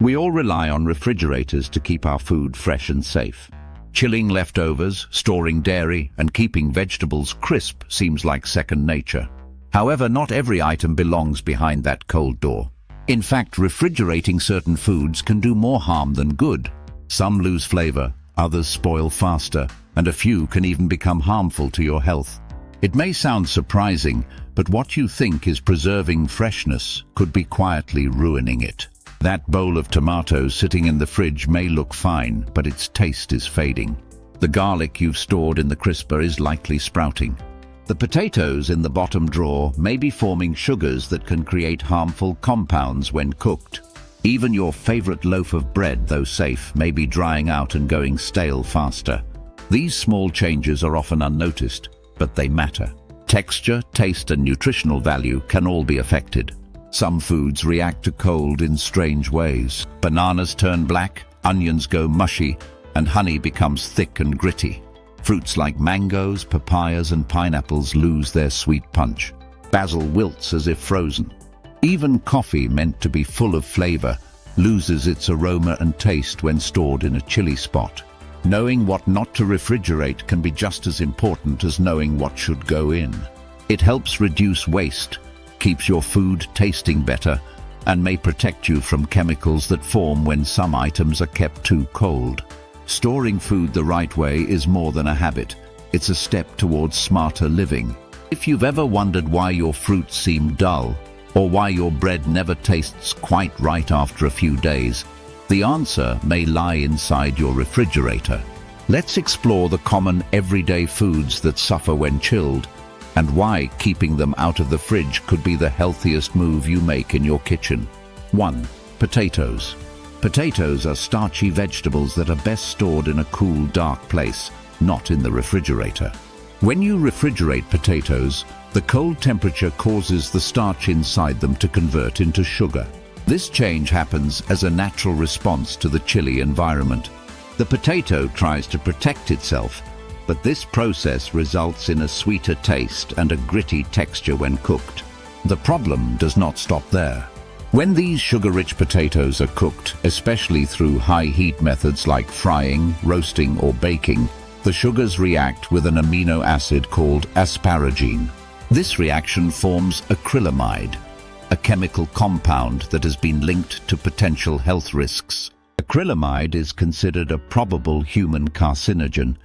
We all rely on refrigerators to keep our food fresh and safe. Chilling leftovers, storing dairy, and keeping vegetables crisp seems like second nature. However, not every item belongs behind that cold door. In fact, refrigerating certain foods can do more harm than good. Some lose flavor, others spoil faster, and a few can even become harmful to your health. It may sound surprising, but what you think is preserving freshness could be quietly ruining it. That bowl of tomatoes sitting in the fridge may look fine, but its taste is fading. The garlic you've stored in the crisper is likely sprouting. The potatoes in the bottom drawer may be forming sugars that can create harmful compounds when cooked. Even your favorite loaf of bread, though safe, may be drying out and going stale faster. These small changes are often unnoticed, but they matter. Texture, taste, and nutritional value can all be affected. Some foods react to cold in strange ways. Bananas turn black, onions go mushy, and honey becomes thick and gritty. Fruits like mangoes, papayas, and pineapples lose their sweet punch. Basil wilts as if frozen. Even coffee, meant to be full of flavor, loses its aroma and taste when stored in a chilly spot. Knowing what not to refrigerate can be just as important as knowing what should go in. It helps reduce waste, keeps your food tasting better, and may protect you from chemicals that form when some items are kept too cold. Storing food the right way is more than a habit. It's a step towards smarter living. If you've ever wondered why your fruits seem dull, or why your bread never tastes quite right after a few days, the answer may lie inside your refrigerator. Let's explore the common everyday foods that suffer when chilled, and why keeping them out of the fridge could be the healthiest move you make in your kitchen. 1. Potatoes. Potatoes are starchy vegetables that are best stored in a cool, dark place, not in the refrigerator. When you refrigerate potatoes, the cold temperature causes the starch inside them to convert into sugar. This change happens as a natural response to the chilly environment. The potato tries to protect itself, but this process results in a sweeter taste and a gritty texture when cooked. The problem does not stop there. When these sugar-rich potatoes are cooked, especially through high-heat methods like frying, roasting, or baking, the sugars react with an amino acid called asparagine. This reaction forms acrylamide, a chemical compound that has been linked to potential health risks. Acrylamide is considered a probable human carcinogen,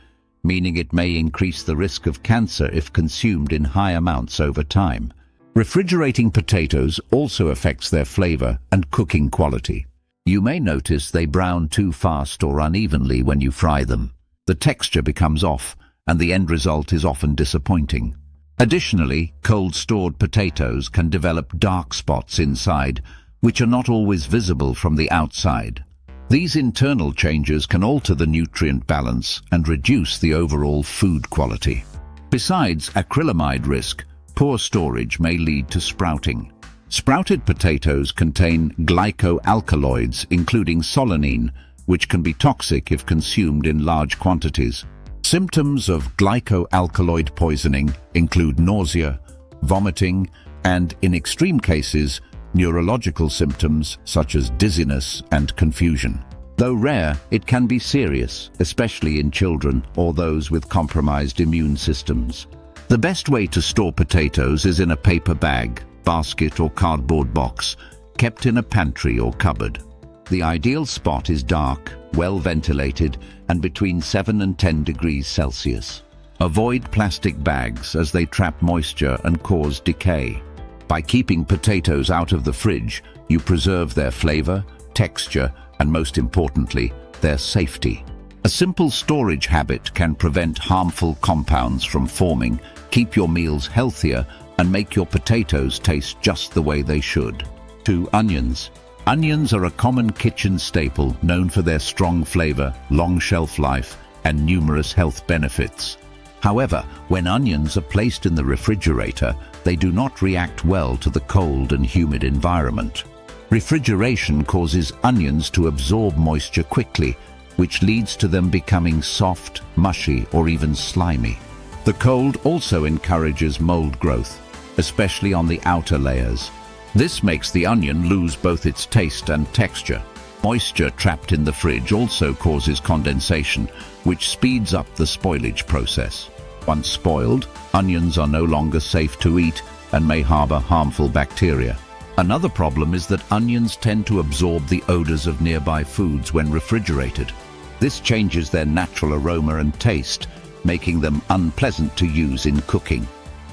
meaning it may increase the risk of cancer if consumed in high amounts over time. Refrigerating potatoes also affects their flavor and cooking quality. You may notice they brown too fast or unevenly when you fry them. The texture becomes off, and the end result is often disappointing. Additionally, cold-stored potatoes can develop dark spots inside, which are not always visible from the outside. These internal changes can alter the nutrient balance and reduce the overall food quality. Besides acrylamide risk, poor storage may lead to sprouting. Sprouted potatoes contain glycoalkaloids, including solanine, which can be toxic if consumed in large quantities. Symptoms of glycoalkaloid poisoning include nausea, vomiting, and, in extreme cases, neurological symptoms such as dizziness and confusion. Though rare, it can be serious, especially in children or those with compromised immune systems. The best way to store potatoes is in a paper bag, basket, or cardboard box, kept in a pantry or cupboard. The ideal spot is dark, well ventilated, and between 7 and 10 degrees Celsius. Avoid plastic bags as they trap moisture and cause decay. By keeping potatoes out of the fridge, you preserve their flavor, texture, and most importantly, their safety. A simple storage habit can prevent harmful compounds from forming, keep your meals healthier, and make your potatoes taste just the way they should. 2. Onions. Onions are a common kitchen staple known for their strong flavor, long shelf life, and numerous health benefits. However, when onions are placed in the refrigerator, they do not react well to the cold and humid environment. Refrigeration causes onions to absorb moisture quickly, which leads to them becoming soft, mushy, or even slimy. The cold also encourages mold growth, especially on the outer layers. This makes the onion lose both its taste and texture. Moisture trapped in the fridge also causes condensation, which speeds up the spoilage process. Once spoiled, onions are no longer safe to eat and may harbor harmful bacteria. Another problem is that onions tend to absorb the odors of nearby foods when refrigerated. This changes their natural aroma and taste, making them unpleasant to use in cooking.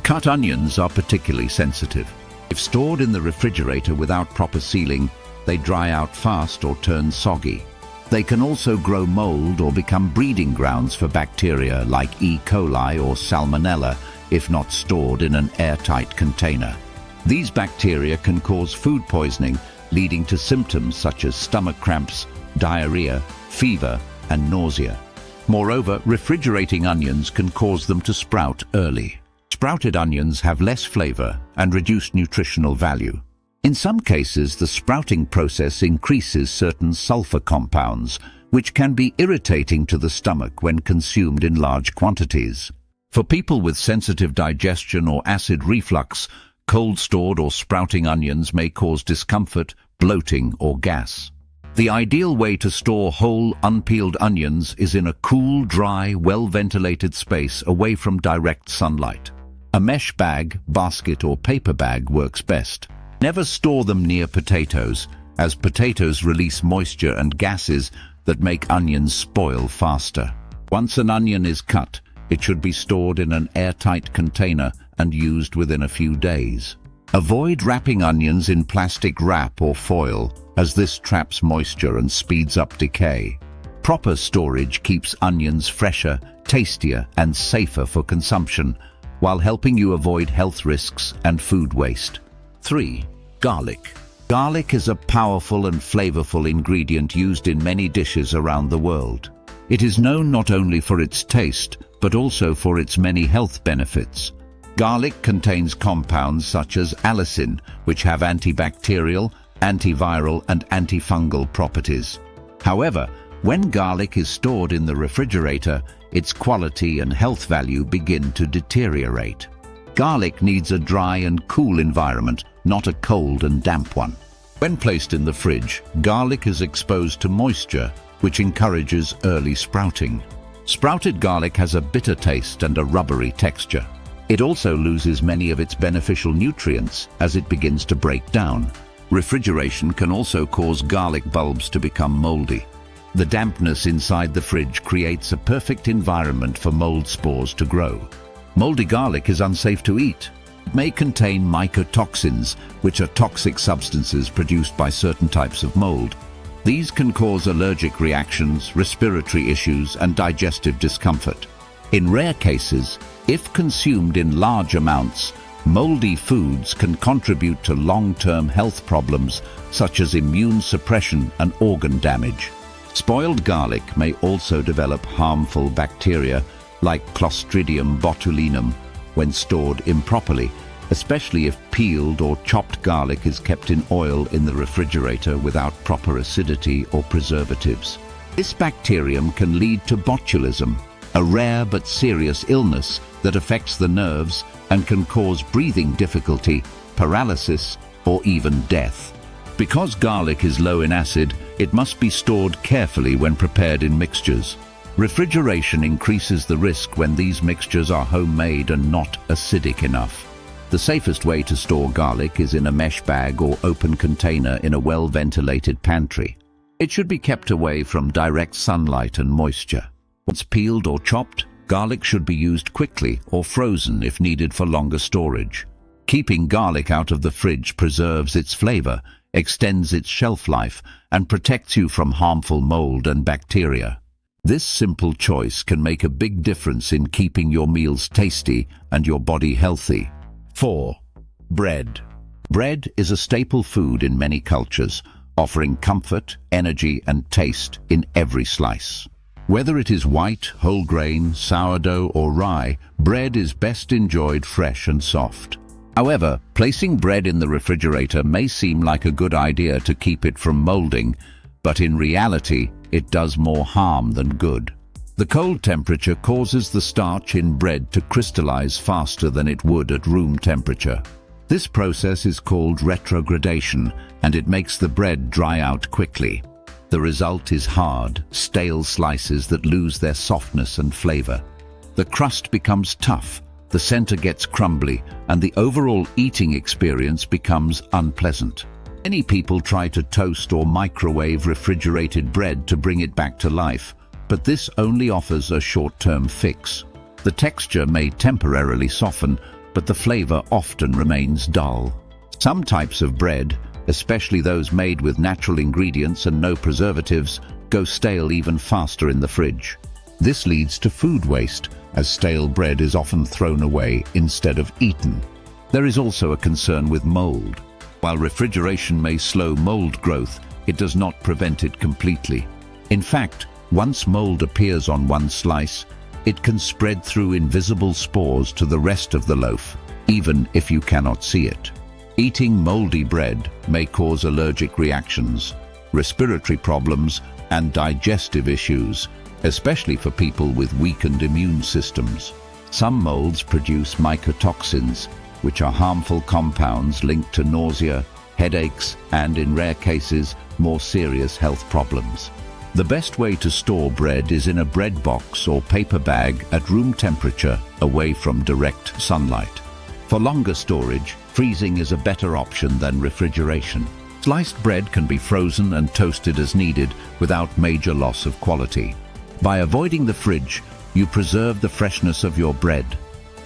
Cut onions are particularly sensitive. If stored in the refrigerator without proper sealing, they dry out fast or turn soggy. They can also grow mold or become breeding grounds for bacteria like E. coli or Salmonella if not stored in an airtight container. These bacteria can cause food poisoning, leading to symptoms such as stomach cramps, diarrhea, fever, and nausea. Moreover, refrigerating onions can cause them to sprout early. Sprouted onions have less flavor and reduced nutritional value. In some cases, the sprouting process increases certain sulfur compounds, which can be irritating to the stomach when consumed in large quantities. For people with sensitive digestion or acid reflux, cold-stored or sprouting onions may cause discomfort, bloating, or gas. The ideal way to store whole, unpeeled onions is in a cool, dry, well-ventilated space away from direct sunlight. A mesh bag, basket, or paper bag works best. Never store them near potatoes, as potatoes release moisture and gases that make onions spoil faster. Once an onion is cut, it should be stored in an airtight container and used within a few days. Avoid wrapping onions in plastic wrap or foil, as this traps moisture and speeds up decay. Proper storage keeps onions fresher, tastier, and safer for consumption, while helping you avoid health risks and food waste. 3. Garlic. Garlic is a powerful and flavorful ingredient used in many dishes around the world. It is known not only for its taste, but also for its many health benefits. Garlic contains compounds such as allicin, which have antibacterial, antiviral, and antifungal properties. However, when garlic is stored in the refrigerator, its quality and health value begin to deteriorate. Garlic needs a dry and cool environment, not a cold and damp one. When placed in the fridge, garlic is exposed to moisture, which encourages early sprouting. Sprouted garlic has a bitter taste and a rubbery texture. It also loses many of its beneficial nutrients as it begins to break down. Refrigeration can also cause garlic bulbs to become moldy. The dampness inside the fridge creates a perfect environment for mold spores to grow. Moldy garlic is unsafe to eat. It may contain mycotoxins, which are toxic substances produced by certain types of mold. These can cause allergic reactions, respiratory issues, and digestive discomfort. In rare cases, if consumed in large amounts, moldy foods can contribute to long-term health problems such as immune suppression and organ damage. Spoiled garlic may also develop harmful bacteria like Clostridium botulinum when stored improperly, especially if peeled or chopped garlic is kept in oil in the refrigerator without proper acidity or preservatives. This bacterium can lead to botulism, a rare but serious illness that affects the nerves and can cause breathing difficulty, paralysis, or even death. Because garlic is low in acid, it must be stored carefully when prepared in mixtures. Refrigeration increases the risk when these mixtures are homemade and not acidic enough. The safest way to store garlic is in a mesh bag or open container in a well-ventilated pantry. It should be kept away from direct sunlight and moisture. Once peeled or chopped, garlic should be used quickly or frozen if needed for longer storage. Keeping garlic out of the fridge preserves its flavor, extends its shelf life, and protects you from harmful mold and bacteria. This simple choice can make a big difference in keeping your meals tasty and your body healthy. 4. Bread. Bread is a staple food in many cultures, offering comfort, energy, and taste in every slice. Whether it is white, whole grain, sourdough, or rye, bread is best enjoyed fresh and soft. However, placing bread in the refrigerator may seem like a good idea to keep it from molding, but in reality, it does more harm than good. The cold temperature causes the starch in bread to crystallize faster than it would at room temperature. This process is called retrogradation, and it makes the bread dry out quickly. The result is hard, stale slices that lose their softness and flavor. The crust becomes tough, the center gets crumbly, and the overall eating experience becomes unpleasant. Many people try to toast or microwave refrigerated bread to bring it back to life, but this only offers a short-term fix. The texture may temporarily soften, but the flavor often remains dull. Some types of bread, especially those made with natural ingredients and no preservatives, go stale even faster in the fridge. This leads to food waste, as stale bread is often thrown away instead of eaten. There is also a concern with mold. While refrigeration may slow mold growth, it does not prevent it completely. In fact, once mold appears on one slice, it can spread through invisible spores to the rest of the loaf, even if you cannot see it. Eating moldy bread may cause allergic reactions, respiratory problems, and digestive issues, especially for people with weakened immune systems. Some molds produce mycotoxins, which are harmful compounds linked to nausea, headaches, and in rare cases, more serious health problems. The best way to store bread is in a bread box or paper bag at room temperature, away from direct sunlight. For longer storage, freezing is a better option than refrigeration. Sliced bread can be frozen and toasted as needed without major loss of quality. By avoiding the fridge, you preserve the freshness of your bread,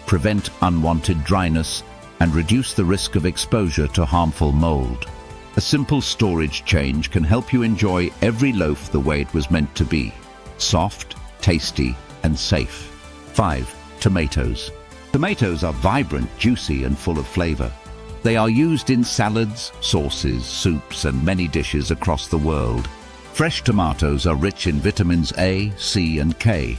prevent unwanted dryness, and reduce the risk of exposure to harmful mold. A simple storage change can help you enjoy every loaf the way it was meant to be: soft, tasty, and safe. 5. Tomatoes. Tomatoes are vibrant, juicy, and full of flavor. They are used in salads, sauces, soups, and many dishes across the world. Fresh tomatoes are rich in vitamins A, C, and K,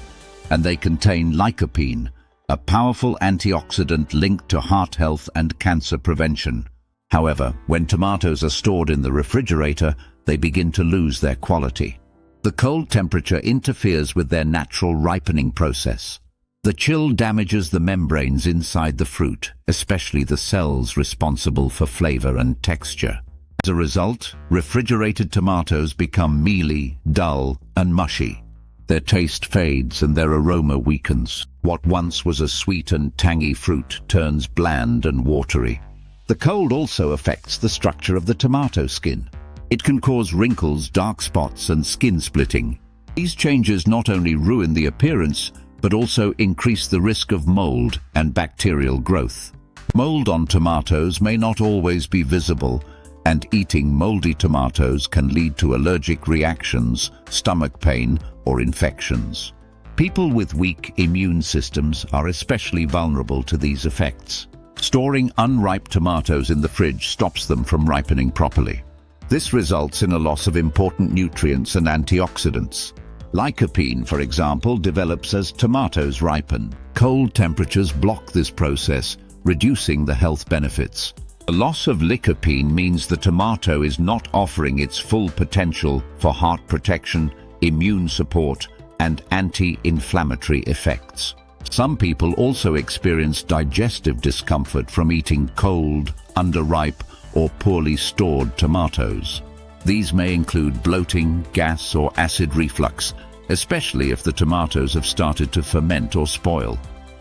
and they contain lycopene, a powerful antioxidant linked to heart health and cancer prevention. However, when tomatoes are stored in the refrigerator, they begin to lose their quality. The cold temperature interferes with their natural ripening process. The chill damages the membranes inside the fruit, especially the cells responsible for flavor and texture. As a result, refrigerated tomatoes become mealy, dull, and mushy. Their taste fades and their aroma weakens. What once was a sweet and tangy fruit turns bland and watery. The cold also affects the structure of the tomato skin. It can cause wrinkles, dark spots, and skin splitting. These changes not only ruin the appearance, but also increase the risk of mold and bacterial growth. Mold on tomatoes may not always be visible, and eating moldy tomatoes can lead to allergic reactions, stomach pain, or infections. People with weak immune systems are especially vulnerable to these effects. Storing unripe tomatoes in the fridge stops them from ripening properly. This results in a loss of important nutrients and antioxidants. Lycopene, for example, develops as tomatoes ripen. Cold temperatures block this process, reducing the health benefits. The loss of lycopene means the tomato is not offering its full potential for heart protection, immune support, and anti-inflammatory effects. Some people also experience digestive discomfort from eating cold, underripe, or poorly stored tomatoes. These may include bloating, gas, or acid reflux, especially if the tomatoes have started to ferment or spoil.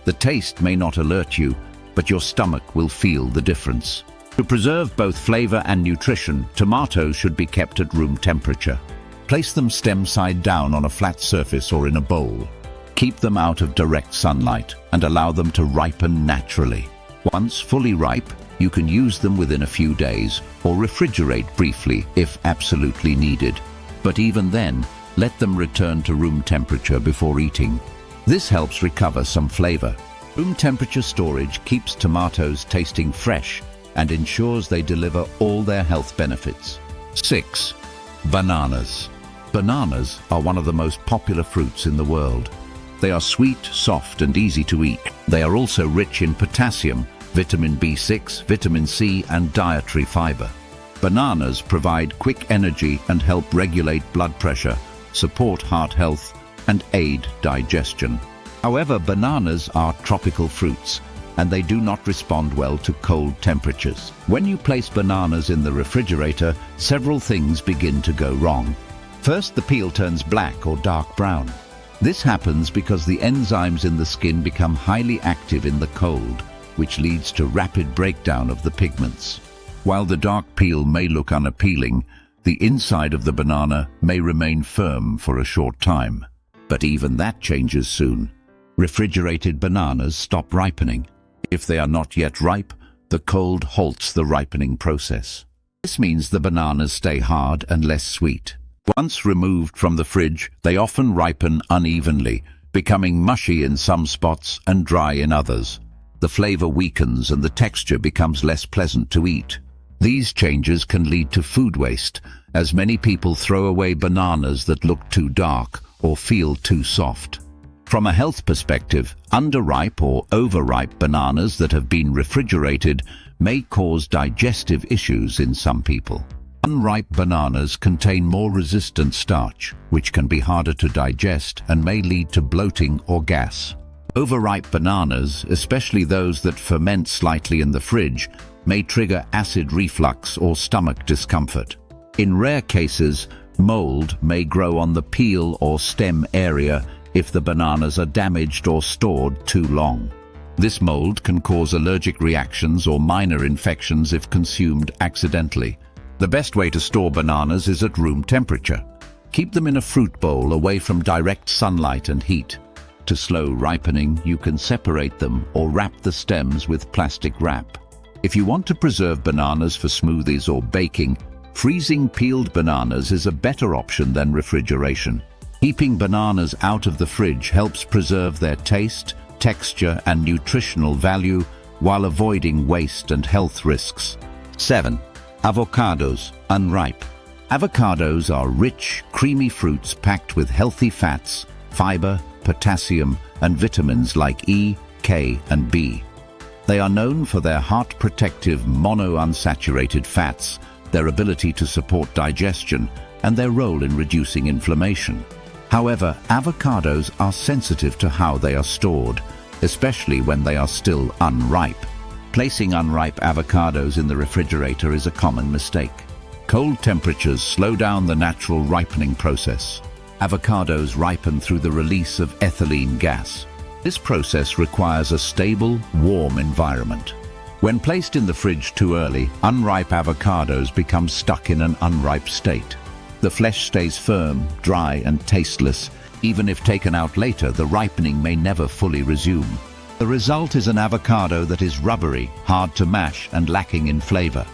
The taste may not alert you, but your stomach will feel the difference. To preserve both flavor and nutrition, tomatoes should be kept at room temperature. Place them stem side down on a flat surface or in a bowl. Keep them out of direct sunlight and allow them to ripen naturally. Once fully ripe, you can use them within a few days or refrigerate briefly if absolutely needed. But even then, let them return to room temperature before eating. This helps recover some flavor. Room temperature storage keeps tomatoes tasting fresh and ensures they deliver all their health benefits. 6. Bananas. Bananas are one of the most popular fruits in the world. They are sweet, soft, and easy to eat. They are also rich in potassium, vitamin B6, vitamin C, and dietary fiber. Bananas provide quick energy and help regulate blood pressure, support heart health, and aid digestion. However, bananas are tropical fruits, and they do not respond well to cold temperatures. When you place bananas in the refrigerator, several things begin to go wrong. First, the peel turns black or dark brown. This happens because the enzymes in the skin become highly active in the cold, which leads to rapid breakdown of the pigments. While the dark peel may look unappealing, the inside of the banana may remain firm for a short time. But even that changes soon. Refrigerated bananas stop ripening. If they are not yet ripe, the cold halts the ripening process. This means the bananas stay hard and less sweet. Once removed from the fridge, they often ripen unevenly, becoming mushy in some spots and dry in others. The flavor weakens and the texture becomes less pleasant to eat. These changes can lead to food waste, as many people throw away bananas that look too dark or feel too soft. From a health perspective, underripe or overripe bananas that have been refrigerated may cause digestive issues in some people. Unripe bananas contain more resistant starch, which can be harder to digest and may lead to bloating or gas. Overripe bananas, especially those that ferment slightly in the fridge, may trigger acid reflux or stomach discomfort. In rare cases, mold may grow on the peel or stem area if the bananas are damaged or stored too long. This mold can cause allergic reactions or minor infections if consumed accidentally. The best way to store bananas is at room temperature. Keep them in a fruit bowl away from direct sunlight and heat. To slow ripening, you can separate them or wrap the stems with plastic wrap. If you want to preserve bananas for smoothies or baking, freezing peeled bananas is a better option than refrigeration. Keeping bananas out of the fridge helps preserve their taste, texture, and nutritional value while avoiding waste and health risks. 7. Avocados, unripe. Avocados are rich, creamy fruits packed with healthy fats, fiber, potassium, and vitamins like E, K, and B. They are known for their heart-protective monounsaturated fats, their ability to support digestion, and their role in reducing inflammation. However, avocados are sensitive to how they are stored, especially when they are still unripe. Placing unripe avocados in the refrigerator is a common mistake. Cold temperatures slow down the natural ripening process. Avocados ripen through the release of ethylene gas. This process requires a stable, warm environment. When placed in the fridge too early, unripe avocados become stuck in an unripe state. The flesh stays firm, dry, and tasteless. Even if taken out later, the ripening may never fully resume. The result is an avocado that is rubbery, hard to mash, and lacking in flavor.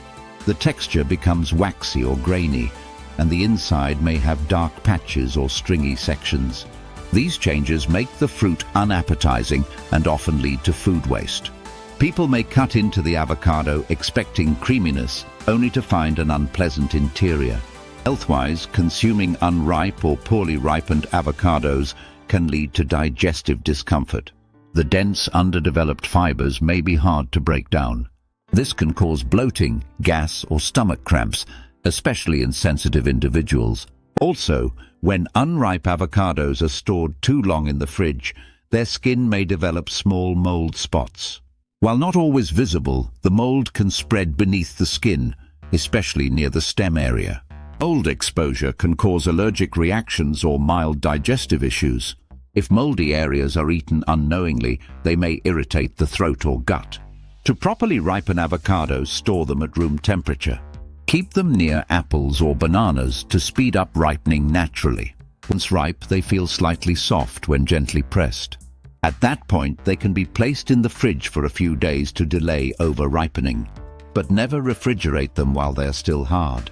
The texture becomes waxy or grainy, and the inside may have dark patches or stringy sections. These changes make the fruit unappetizing and often lead to food waste. People may cut into the avocado expecting creaminess, only to find an unpleasant interior. Health-wise, consuming unripe or poorly ripened avocados can lead to digestive discomfort. The dense, underdeveloped fibers may be hard to break down. This can cause bloating, gas, or stomach cramps, especially in sensitive individuals. Also, when unripe avocados are stored too long in the fridge, their skin may develop small mold spots. While not always visible, the mold can spread beneath the skin, especially near the stem area. Mold exposure can cause allergic reactions or mild digestive issues. If moldy areas are eaten unknowingly, they may irritate the throat or gut. To properly ripen avocados, store them at room temperature. Keep them near apples or bananas to speed up ripening naturally. Once ripe, they feel slightly soft when gently pressed. At that point, they can be placed in the fridge for a few days to delay over-ripening, but never refrigerate them while they are still hard.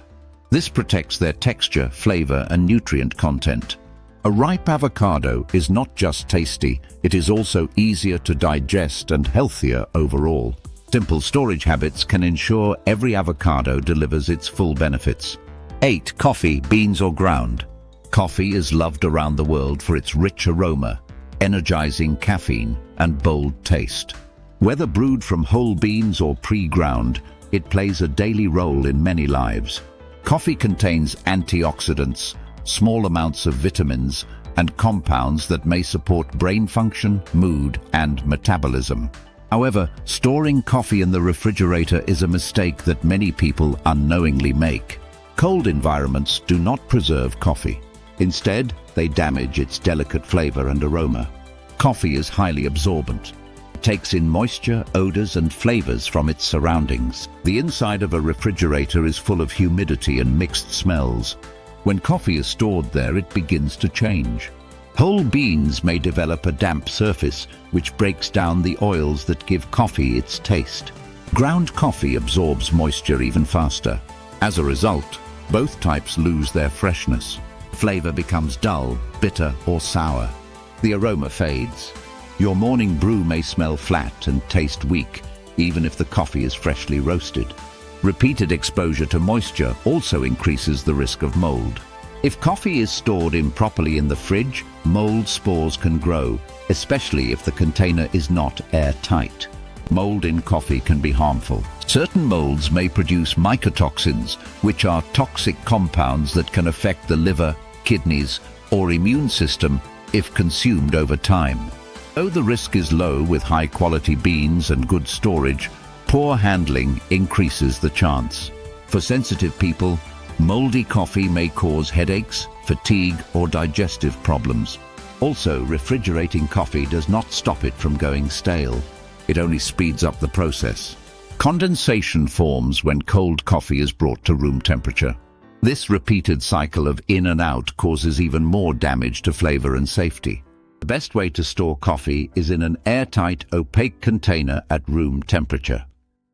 This protects their texture, flavor, and nutrient content. A ripe avocado is not just tasty, it is also easier to digest and healthier overall. Simple storage habits can ensure every avocado delivers its full benefits. 8. Coffee, beans or ground. Coffee is loved around the world for its rich aroma, energizing caffeine, and bold taste. Whether brewed from whole beans or pre-ground, it plays a daily role in many lives. Coffee contains antioxidants, small amounts of vitamins, and compounds that may support brain function, mood, and metabolism. However, storing coffee in the refrigerator is a mistake that many people unknowingly make. Cold environments do not preserve coffee. Instead, they damage its delicate flavor and aroma. Coffee is highly absorbent. It takes in moisture, odors, and flavors from its surroundings. The inside of a refrigerator is full of humidity and mixed smells. When coffee is stored there, it begins to change. Whole beans may develop a damp surface, which breaks down the oils that give coffee its taste. Ground coffee absorbs moisture even faster. As a result, both types lose their freshness. Flavor becomes dull, bitter, or sour. The aroma fades. Your morning brew may smell flat and taste weak, even if the coffee is freshly roasted. Repeated exposure to moisture also increases the risk of mold. If coffee is stored improperly in the fridge, mold spores can grow, especially if the container is not airtight. Mold in coffee can be harmful. Certain molds may produce mycotoxins, which are toxic compounds that can affect the liver, kidneys, or immune system if consumed over time. Though the risk is low with high-quality beans and good storage, poor handling increases the chance. For sensitive people, moldy coffee may cause headaches, fatigue, or digestive problems. Also, refrigerating coffee does not stop it from going stale. It only speeds up the process. Condensation forms when cold coffee is brought to room temperature. This repeated cycle of in and out causes even more damage to flavor and safety. The best way to store coffee is in an airtight, opaque container at room temperature.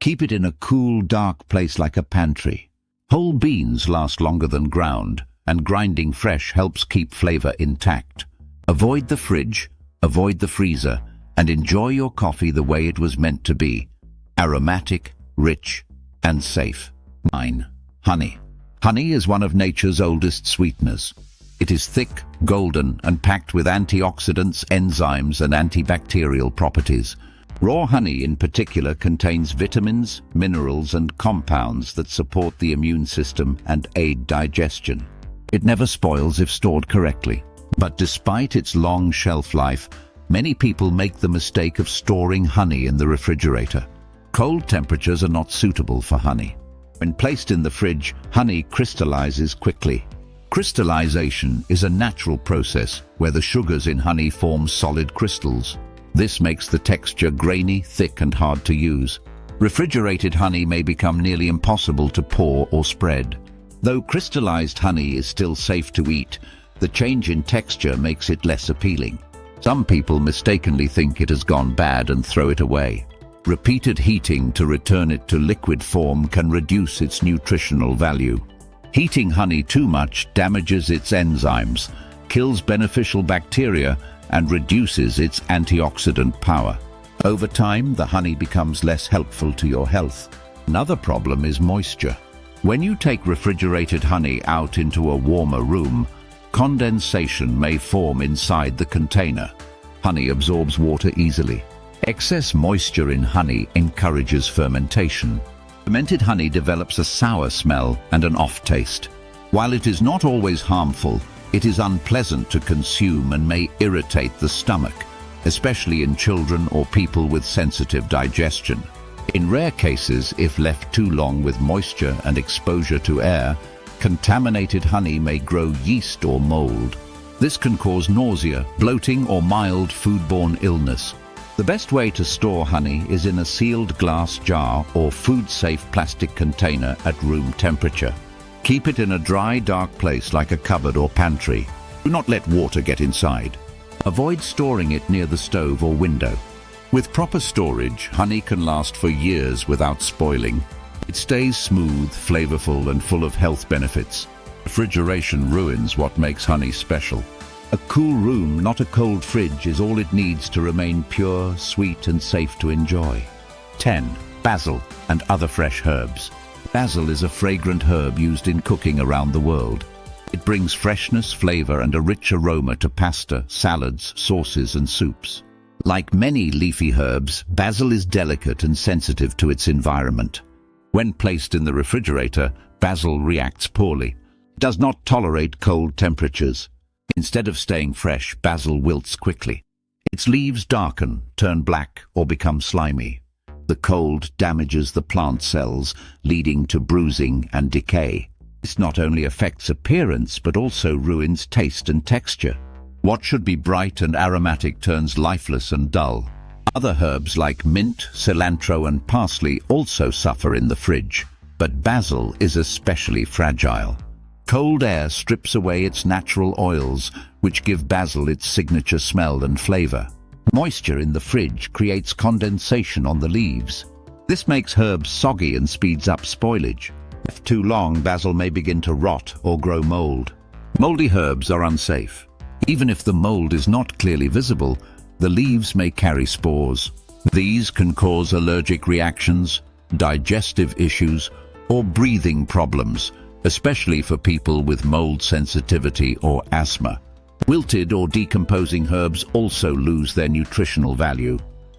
Keep it in a cool, dark place like a pantry. Whole beans last longer than ground, and grinding fresh helps keep flavor intact. Avoid the fridge, avoid the freezer, and enjoy your coffee the way it was meant to be. Aromatic, rich, and safe. 9. Honey. Honey is one of nature's oldest sweeteners. It is thick, golden, and packed with antioxidants, enzymes, and antibacterial properties. Raw honey in particular contains vitamins, minerals, and compounds that support the immune system and aid digestion. It never spoils if stored correctly. But despite its long shelf life, many people make the mistake of storing honey in the refrigerator. Cold temperatures are not suitable for honey. When placed in the fridge, honey crystallizes quickly. Crystallization is a natural process where the sugars in honey form solid crystals. This makes the texture grainy, thick, and hard to use. Refrigerated honey may become nearly impossible to pour or spread. Though crystallized honey is still safe to eat, the change in texture makes it less appealing. Some people mistakenly think it has gone bad and throw it away. Repeated heating to return it to liquid form can reduce its nutritional value. Heating honey too much damages its enzymes, kills beneficial bacteria, and reduces its antioxidant power. Over time, the honey becomes less helpful to your health. Another problem is moisture. When you take refrigerated honey out into a warmer room, condensation may form inside the container. Honey absorbs water easily. Excess moisture in honey encourages fermentation. Fermented honey develops a sour smell and an off taste. While it is not always harmful, it is unpleasant to consume and may irritate the stomach, especially in children or people with sensitive digestion. In rare cases, if left too long with moisture and exposure to air, contaminated honey may grow yeast or mold. This can cause nausea, bloating, or mild foodborne illness. The best way to store honey is in a sealed glass jar or food-safe plastic container at room temperature. Keep it in a dry, dark place like a cupboard or pantry. Do not let water get inside. Avoid storing it near the stove or window. With proper storage, honey can last for years without spoiling. It stays smooth, flavorful, and full of health benefits. Refrigeration ruins what makes honey special. A cool room, not a cold fridge, is all it needs to remain pure, sweet, and safe to enjoy. 10. Basil and other fresh herbs. Basil is a fragrant herb used in cooking around the world. It brings freshness, flavor, and a rich aroma to pasta, salads, sauces, and soups. Like many leafy herbs, basil is delicate and sensitive to its environment. When placed in the refrigerator, basil reacts poorly. It does not tolerate cold temperatures. Instead of staying fresh, basil wilts quickly. Its leaves darken, turn black, or become slimy. The cold damages the plant cells, leading to bruising and decay. This not only affects appearance but also ruins taste and texture. What should be bright and aromatic turns lifeless and dull. Other herbs like mint, cilantro and parsley also suffer in the fridge, but basil is especially fragile. Cold air strips away its natural oils, which give basil its signature smell and flavor. Moisture in the fridge creates condensation on the leaves. This makes herbs soggy and speeds up spoilage. If too long, basil may begin to rot or grow mold. Moldy herbs are unsafe. Even if the mold is not clearly visible, the leaves may carry spores. These can cause allergic reactions, digestive issues, or breathing problems, especially for people with mold sensitivity or asthma. Wilted or decomposing herbs also lose their nutritional value.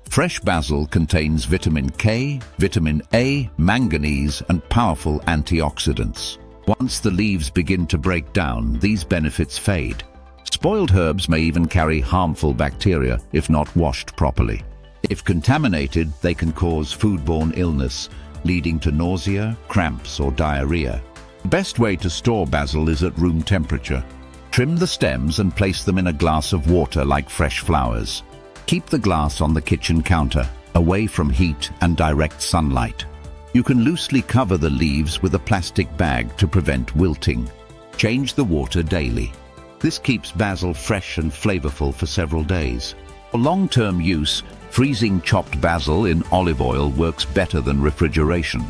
Fresh basil contains vitamin K, vitamin A, manganese, and powerful antioxidants. Once the leaves begin to break down, these benefits fade. Spoiled herbs may even carry harmful bacteria if not washed properly. If contaminated, they can cause foodborne illness, leading to nausea, cramps, or diarrhea. The best way to store basil is at room temperature. Trim the stems and place them in a glass of water like fresh flowers. Keep the glass on the kitchen counter, away from heat and direct sunlight. You can loosely cover the leaves with a plastic bag to prevent wilting. Change the water daily. This keeps basil fresh and flavorful for several days. For long-term use, freezing chopped basil in olive oil works better than refrigeration.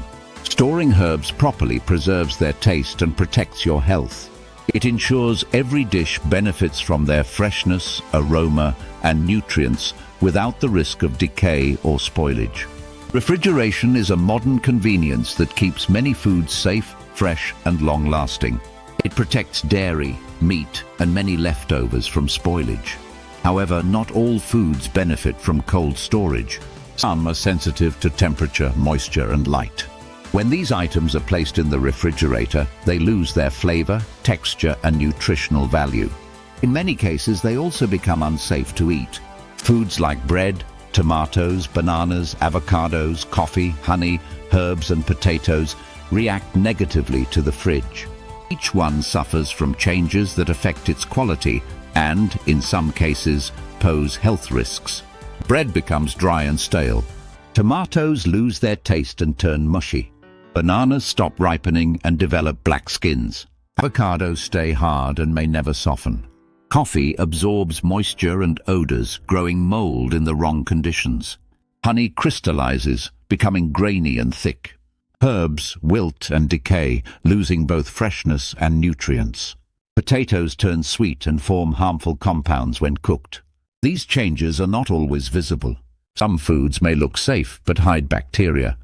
Storing herbs properly preserves their taste and protects your health. It ensures every dish benefits from their freshness, aroma, and nutrients without the risk of decay or spoilage. Refrigeration is a modern convenience that keeps many foods safe, fresh, and long-lasting. It protects dairy, meat, and many leftovers from spoilage. However, not all foods benefit from cold storage. Some are sensitive to temperature, moisture, and light. When these items are placed in the refrigerator, they lose their flavor, texture, and nutritional value. In many cases, they also become unsafe to eat. Foods like bread, tomatoes, bananas, avocados, coffee, honey, herbs, and potatoes react negatively to the fridge. Each one suffers from changes that affect its quality and, in some cases, pose health risks. Bread becomes dry and stale. Tomatoes lose their taste and turn mushy. Bananas stop ripening and develop black skins. Avocados stay hard and may never soften. Coffee absorbs moisture and odors, growing mold in the wrong conditions. Honey crystallizes, becoming grainy and thick. Herbs wilt and decay, losing both freshness and nutrients. Potatoes turn sweet and form harmful compounds when cooked. These changes are not always visible. Some foods may look safe but hide bacteria.